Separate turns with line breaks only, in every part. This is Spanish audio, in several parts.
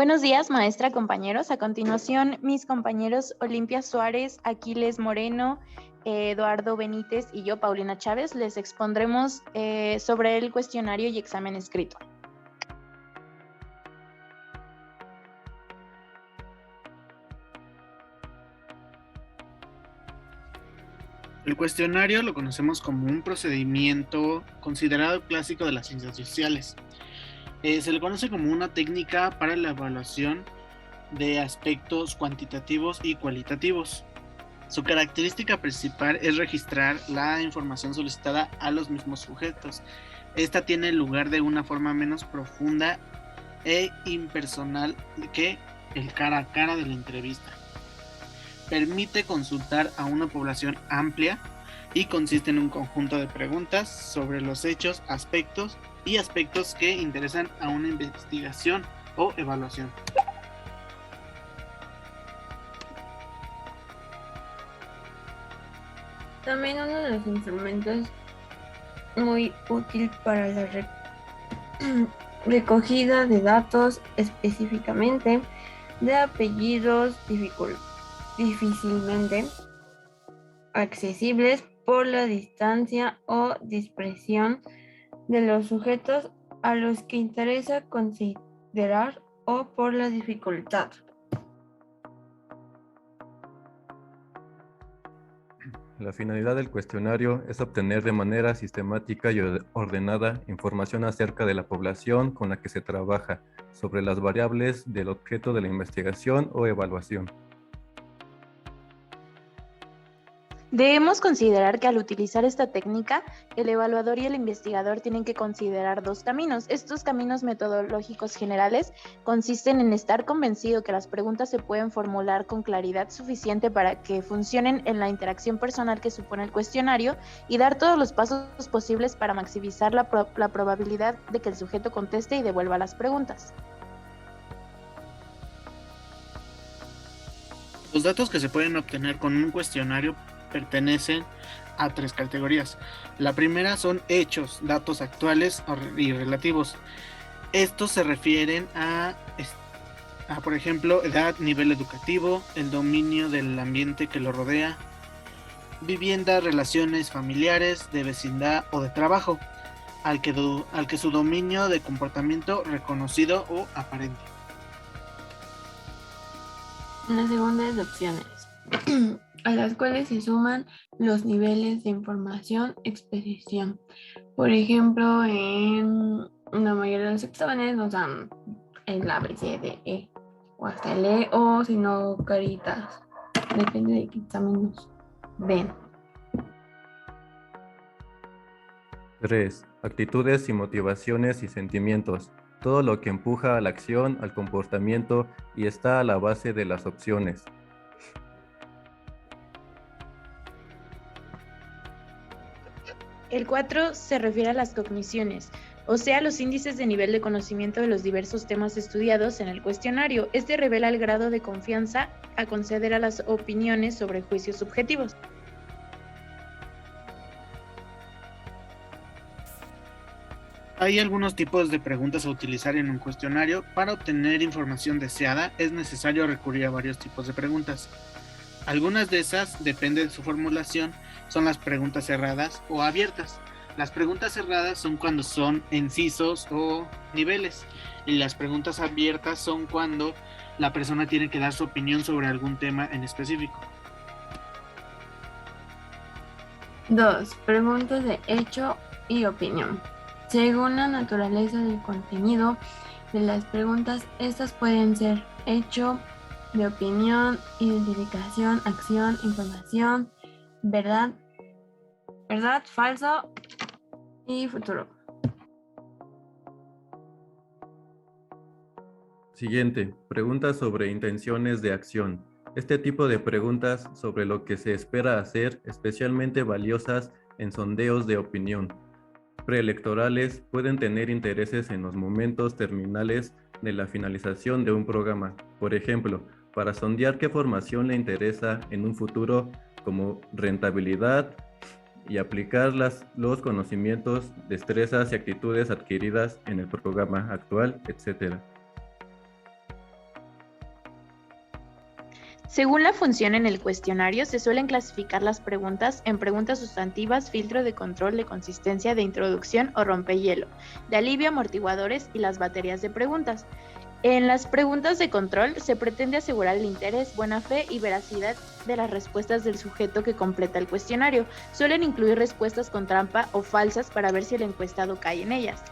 Buenos días, maestra, compañeros. A continuación, mis compañeros Olimpia Suárez, Aquiles Moreno, Eduardo Benítez y yo, Paulina Chávez, les expondremos sobre el cuestionario y examen escrito.
El cuestionario lo conocemos como un procedimiento considerado clásico de las ciencias sociales. Se le conoce como una técnica para la evaluación de aspectos cuantitativos y cualitativos. Su característica principal es registrar la información solicitada a los mismos sujetos. Esta tiene lugar de una forma menos profunda e impersonal que el cara a cara de la entrevista. Permite consultar a una población amplia y consiste en un conjunto de preguntas sobre los hechos, aspectos que interesan a una investigación o evaluación.
También uno de los instrumentos muy útil para la recogida de datos, específicamente de apellidos difícilmente accesibles por la distancia o dispersión de los sujetos a los que interesa considerar o por la dificultad.
La finalidad del cuestionario es obtener de manera sistemática y ordenada información acerca de la población con la que se trabaja, sobre las variables del objeto de la investigación o evaluación.
Debemos considerar que al utilizar esta técnica, el evaluador y el investigador tienen que considerar dos caminos. Estos caminos metodológicos generales consisten en estar convencido que las preguntas se pueden formular con claridad suficiente para que funcionen en la interacción personal que supone el cuestionario y dar todos los pasos posibles para maximizar la probabilidad de que el sujeto conteste y devuelva las preguntas.
Los datos que se pueden obtener con un cuestionario pertenecen a tres categorías. La primera son hechos, datos actuales y relativos. Estos se refieren a, por ejemplo, edad, nivel educativo, el dominio del ambiente que lo rodea, vivienda, relaciones familiares, de vecindad o de trabajo, al que su dominio de comportamiento reconocido o aparente.
La segunda es de opciones, a las cuales se suman los niveles de información exposición. Por ejemplo, en la mayoría de los exámenes nos dan el A, B, C, D, E, o hasta el E, o si no, caritas. Depende de qué examen nos ven.
3. Actitudes y motivaciones y sentimientos. Todo lo que empuja a la acción, al comportamiento y está a la base de las opciones.
El 4 se refiere a las cogniciones, o sea, los índices de nivel de conocimiento de los diversos temas estudiados en el cuestionario. Este revela el grado de confianza a conceder a las opiniones sobre juicios subjetivos.
Hay algunos tipos de preguntas a utilizar en un cuestionario. Para obtener información deseada es necesario recurrir a varios tipos de preguntas. Algunas de esas, depende de su formulación, son las preguntas cerradas o abiertas. Las preguntas cerradas son cuando son incisos o niveles, y las preguntas abiertas son cuando la persona tiene que dar su opinión sobre algún tema en específico.
2. Preguntas de hecho y opinión. Según la naturaleza del contenido de las preguntas, estas pueden ser hecho, de opinión, identificación, acción, información, verdad, falso y futuro.
Siguiente, preguntas sobre intenciones de acción. Este tipo de preguntas sobre lo que se espera hacer, especialmente valiosas en sondeos de opinión preelectorales, pueden tener intereses en los momentos terminales de la finalización de un programa. Por ejemplo, para sondear qué formación le interesa en un futuro, como rentabilidad, y aplicar los conocimientos, destrezas y actitudes adquiridas en el programa actual, etc.
Según la función en el cuestionario, se suelen clasificar las preguntas en preguntas sustantivas, filtro de control de consistencia, de introducción o rompehielo, de alivio, amortiguadores y las baterías de preguntas. En las preguntas de control se pretende asegurar el interés, buena fe y veracidad de las respuestas del sujeto que completa el cuestionario. Suelen incluir respuestas con trampa o falsas para ver si el encuestado cae en ellas.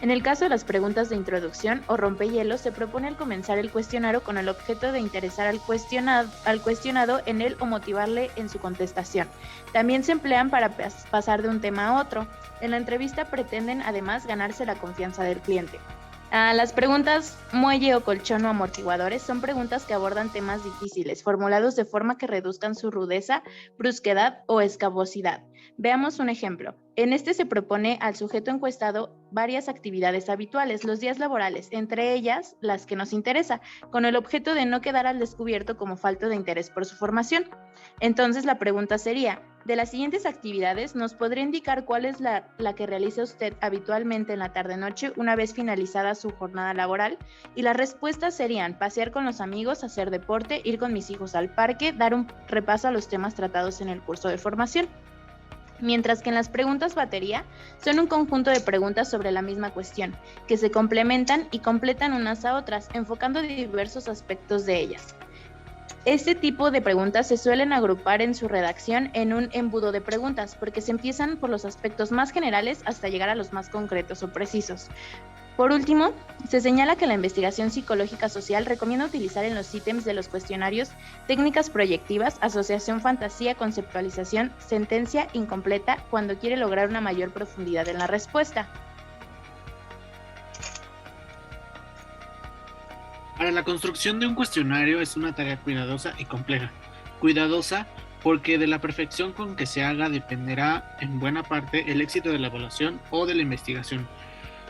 En el caso de las preguntas de introducción o rompehielos, se propone al comenzar el cuestionario con el objeto de interesar al cuestionado en él o motivarle en su contestación. También se emplean para pasar de un tema a otro. En la entrevista pretenden además ganarse la confianza del cliente. Las preguntas muelle o colchón o amortiguadores son preguntas que abordan temas difíciles, formulados de forma que reduzcan su rudeza, brusquedad o escabrosidad. Veamos un ejemplo. En este se propone al sujeto encuestado varias actividades habituales, los días laborales, entre ellas las que nos interesa, con el objeto de no quedar al descubierto como falta de interés por su formación. Entonces la pregunta sería, de las siguientes actividades, ¿nos podría indicar cuál es la que realiza usted habitualmente en la tarde-noche una vez finalizada su jornada laboral? Y las respuestas serían pasear con los amigos, hacer deporte, ir con mis hijos al parque, dar un repaso a los temas tratados en el curso de formación. Mientras que en las preguntas batería son un conjunto de preguntas sobre la misma cuestión, que se complementan y completan unas a otras, enfocando diversos aspectos de ellas. Este tipo de preguntas se suelen agrupar en su redacción en un embudo de preguntas, porque se empiezan por los aspectos más generales hasta llegar a los más concretos o precisos. Por último, se señala que la investigación psicológica social recomienda utilizar en los ítems de los cuestionarios técnicas proyectivas, asociación fantasía, conceptualización, sentencia incompleta, cuando quiere lograr una mayor profundidad en la respuesta.
Para la construcción de un cuestionario es una tarea cuidadosa y compleja. Cuidadosa porque de la perfección con que se haga dependerá en buena parte el éxito de la evaluación o de la investigación.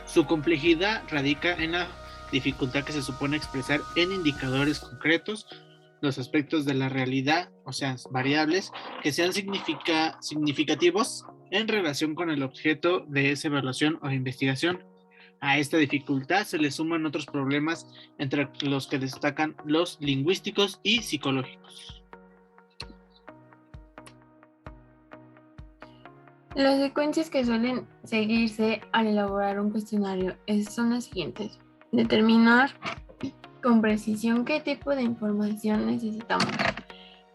Su complejidad radica en la dificultad que se supone expresar en indicadores concretos los aspectos de la realidad, o sea, variables que sean significativos en relación con el objeto de esa evaluación o investigación. A esta dificultad se le suman otros problemas entre los que destacan los lingüísticos y psicológicos.
Las secuencias que suelen seguirse al elaborar un cuestionario son las siguientes. Determinar con precisión qué tipo de información necesitamos.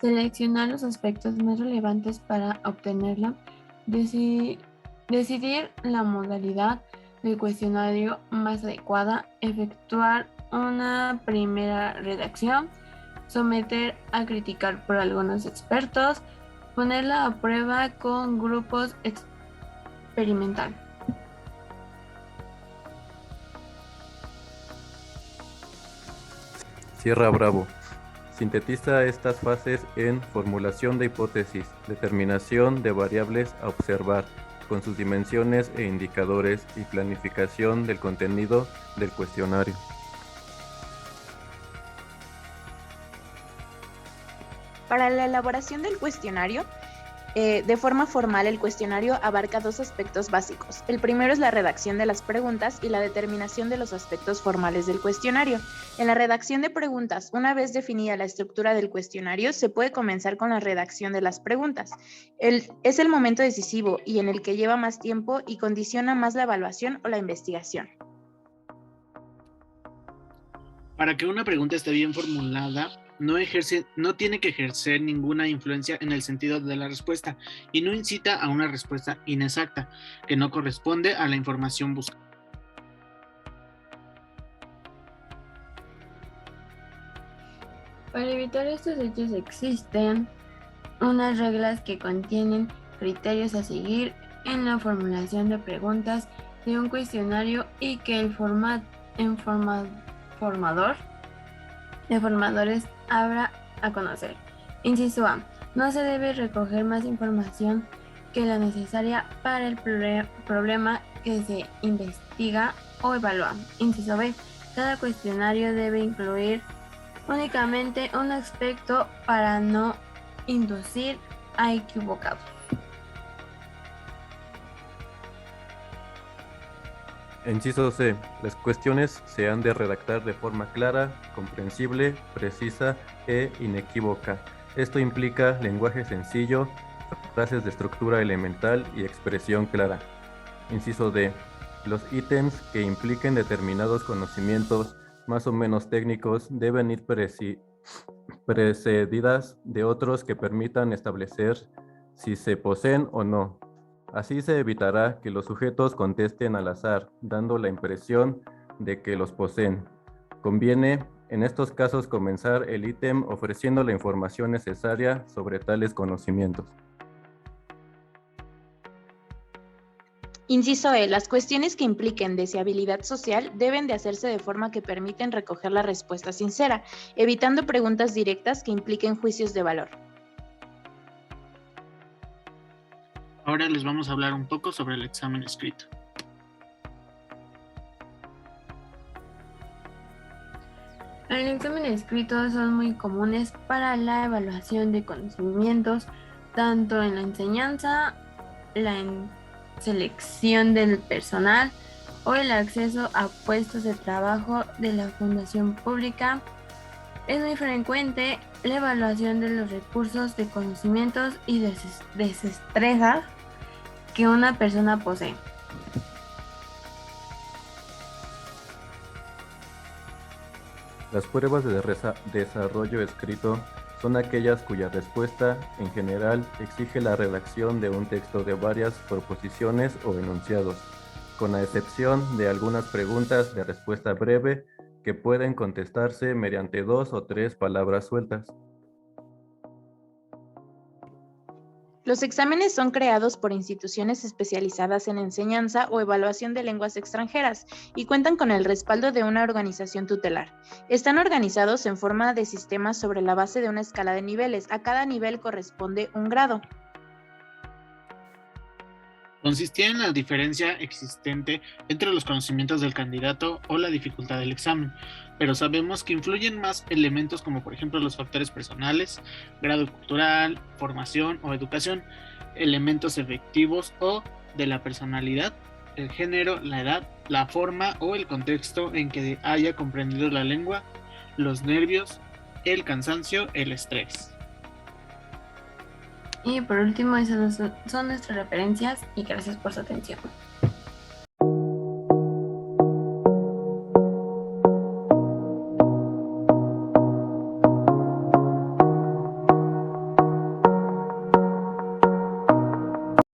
Seleccionar los aspectos más relevantes para obtenerla. Decidir la modalidad del cuestionario más adecuada. Efectuar una primera redacción. Someter a criticar por algunos expertos. Ponerla a prueba con grupos experimentales.
Sierra Bravo. Sintetiza estas fases en formulación de hipótesis, determinación de variables a observar, con sus dimensiones e indicadores, y planificación del contenido del cuestionario.
Para la elaboración del cuestionario, de forma formal, el cuestionario abarca dos aspectos básicos. El primero es la redacción de las preguntas y la determinación de los aspectos formales del cuestionario. En la redacción de preguntas, una vez definida la estructura del cuestionario, se puede comenzar con la redacción de las preguntas. Es el momento decisivo y en el que lleva más tiempo y condiciona más la evaluación o la investigación.
Para que una pregunta esté bien formulada, no tiene que ejercer ninguna influencia en el sentido de la respuesta y no incita a una respuesta inexacta que no corresponde a la información buscada.
Para evitar estos hechos existen unas reglas que contienen criterios a seguir en la formulación de preguntas de un cuestionario y que el formadores habrá a conocer. Inciso A. No se debe recoger más información que la necesaria para el problema que se investiga o evalúa. Inciso B. Cada cuestionario debe incluir únicamente un aspecto para no inducir a equivocados.
Inciso C. Las cuestiones se han de redactar de forma clara, comprensible, precisa e inequívoca. Esto implica lenguaje sencillo, frases de estructura elemental y expresión clara. Inciso D. Los ítems que impliquen determinados conocimientos más o menos técnicos deben ir precedidas de otros que permitan establecer si se poseen o no. Así se evitará que los sujetos contesten al azar, dando la impresión de que los poseen. Conviene, en estos casos, comenzar el ítem ofreciendo la información necesaria sobre tales conocimientos.
Inciso E. Las cuestiones que impliquen deseabilidad social deben de hacerse de forma que permiten recoger la respuesta sincera, evitando preguntas directas que impliquen juicios de valor.
Ahora les vamos a hablar un poco sobre el examen escrito.
El examen escrito son muy comunes para la evaluación de conocimientos, tanto en la enseñanza, la selección del personal o el acceso a puestos de trabajo de la función pública. Es muy frecuente la evaluación de los recursos de conocimientos y destrezas que una persona posee.
Las pruebas de desarrollo escrito son aquellas cuya respuesta, en general, exige la redacción de un texto de varias proposiciones o enunciados, con la excepción de algunas preguntas de respuesta breve que pueden contestarse mediante 2 o 3 palabras sueltas.
Los exámenes son creados por instituciones especializadas en enseñanza o evaluación de lenguas extranjeras y cuentan con el respaldo de una organización tutelar. Están organizados en forma de sistemas sobre la base de una escala de niveles. A cada nivel corresponde un grado.
Consistía en la diferencia existente entre los conocimientos del candidato o la dificultad del examen, pero sabemos que influyen más elementos como por ejemplo los factores personales, grado cultural, formación o educación, elementos efectivos o de la personalidad, el género, la edad, la forma o el contexto en que haya comprendido la lengua, los nervios, el cansancio, el estrés.
Y por último, esas son nuestras referencias y gracias por su atención.